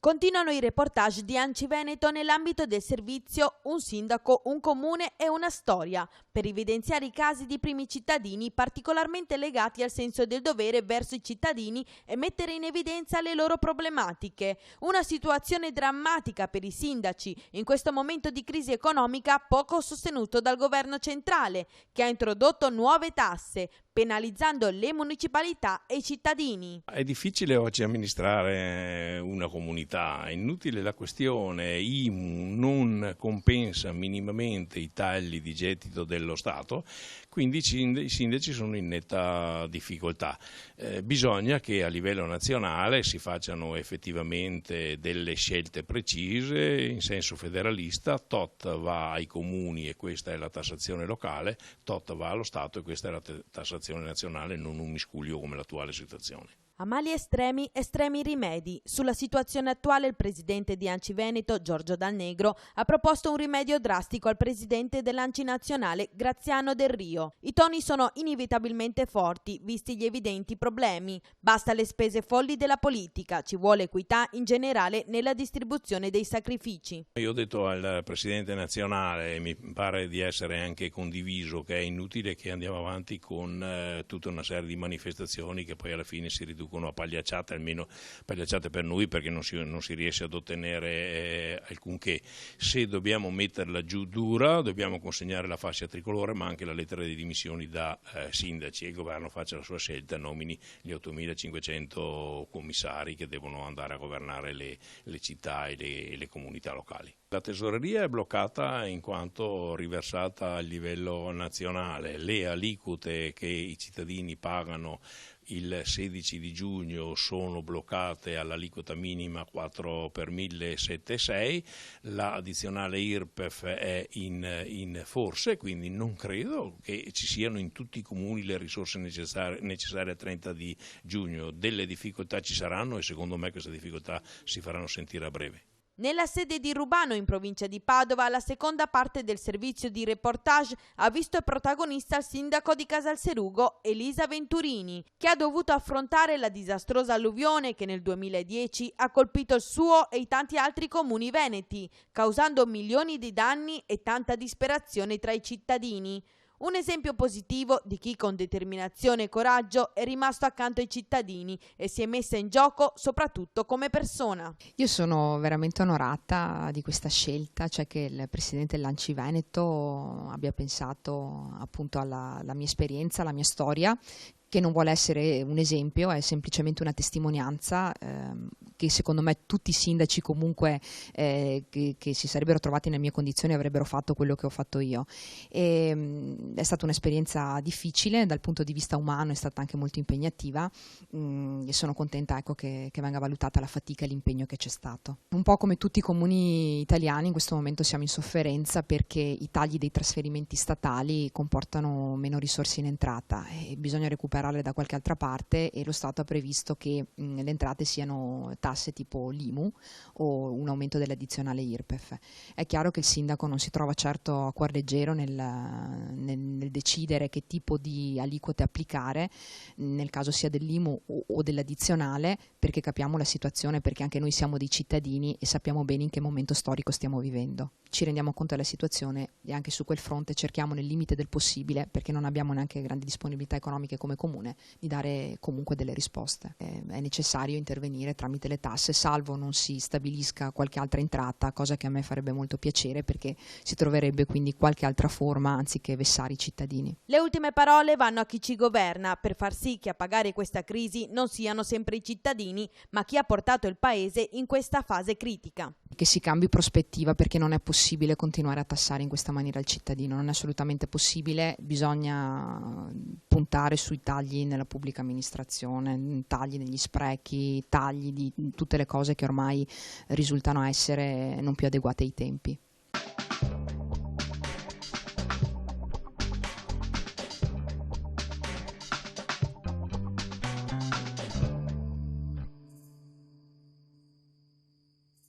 Continuano i reportage di ANCI Veneto nell'ambito del servizio Un sindaco, un comune e una storia, per evidenziare i casi di primi cittadini particolarmente legati al senso del dovere verso i cittadini e mettere in evidenza le loro problematiche. Una situazione drammatica per i sindaci in questo momento di crisi economica poco sostenuto dal governo centrale, che ha introdotto nuove tasse, penalizzando le municipalità e i cittadini. È difficile oggi amministrare una comunità, è inutile la questione, IMU non compensa minimamente i tagli di gettito dello Stato, quindi i sindaci sono in netta difficoltà. Bisogna che a livello nazionale si facciano effettivamente delle scelte precise in senso federalista, tot va ai comuni e questa è la tassazione locale, tot va allo Stato e questa è la tassazione nazionale, non un miscuglio come l'attuale situazione. A mali estremi, estremi rimedi. Sulla situazione attuale il presidente di ANCI Veneto, Giorgio Dal Negro, ha proposto un rimedio drastico al presidente dell'ANCI nazionale, Graziano Del Rio. I toni sono inevitabilmente forti, visti gli evidenti problemi. Basta le spese folli della politica, ci vuole equità in generale nella distribuzione dei sacrifici. Io ho detto al presidente nazionale, e mi pare di essere anche condiviso, che è inutile che andiamo avanti con tutta una serie di manifestazioni che poi alla fine si riducono a pagliacciate, almeno pagliacciate per noi, perché non si riesce ad ottenere alcunché. Se dobbiamo metterla giù dura, dobbiamo consegnare la fascia tricolore, ma anche la lettera di dimissioni da sindaci, e il governo faccia la sua scelta, nomini gli 8.500 commissari che devono andare a governare le città e le comunità locali. La tesoreria è bloccata in quanto riversata a livello nazionale. Le aliquote che i cittadini pagano il 16 di giugno sono bloccate all'aliquota minima 4 per 1.706, l'addizionale IRPEF è in forse, quindi non credo che ci siano in tutti i comuni le risorse necessarie al 30 di giugno. Delle difficoltà ci saranno e secondo me queste difficoltà si faranno sentire a breve. Nella sede di Rubano, in provincia di Padova, la seconda parte del servizio di reportage ha visto protagonista il sindaco di Casalserugo, Elisa Venturini, che ha dovuto affrontare la disastrosa alluvione che nel 2010 ha colpito il suo e i tanti altri comuni veneti, causando milioni di danni e tanta disperazione tra i cittadini. Un esempio positivo di chi con determinazione e coraggio è rimasto accanto ai cittadini e si è messa in gioco soprattutto come persona. Io sono veramente onorata di questa scelta, cioè che il presidente dell'ANCI Veneto abbia pensato appunto alla mia esperienza, alla mia storia, che non vuole essere un esempio, è semplicemente una testimonianza che secondo me tutti i sindaci comunque che si sarebbero trovati nelle mie condizioni avrebbero fatto quello che ho fatto io. È stata un'esperienza difficile dal punto di vista umano, è stata anche molto impegnativa e sono contenta, ecco, che venga valutata la fatica e l'impegno che c'è stato. Un po' come tutti i comuni italiani in questo momento siamo in sofferenza perché i tagli dei trasferimenti statali comportano meno risorse in entrata e bisogna recuperarle da qualche altra parte e lo Stato ha previsto che le entrate siano tasse tipo l'IMU o un aumento dell'addizionale IRPEF. È chiaro che il sindaco non si trova certo a cuor leggero nel decidere che tipo di aliquote applicare, nel caso sia dell'IMU o dell'addizionale, perché capiamo la situazione, perché anche noi siamo dei cittadini e sappiamo bene in che momento storico stiamo vivendo. Ci rendiamo conto della situazione e anche su quel fronte cerchiamo nel limite del possibile, perché non abbiamo neanche grandi disponibilità economiche come comune, di dare comunque delle risposte. È necessario intervenire tramite le tasse, salvo non si stabilisca qualche altra entrata, cosa che a me farebbe molto piacere, perché si troverebbe quindi qualche altra forma anziché vessare i cittadini. Le ultime parole vanno a chi ci governa per far sì che a pagare questa crisi non siano sempre i cittadini, ma chi ha portato il paese in questa fase critica. Che si cambi prospettiva, perché non è possibile continuare a tassare in questa maniera il cittadino, non è assolutamente possibile, bisogna puntare sui tagli nella pubblica amministrazione, tagli negli sprechi, tagli di tutte le cose che ormai risultano essere non più adeguate ai tempi.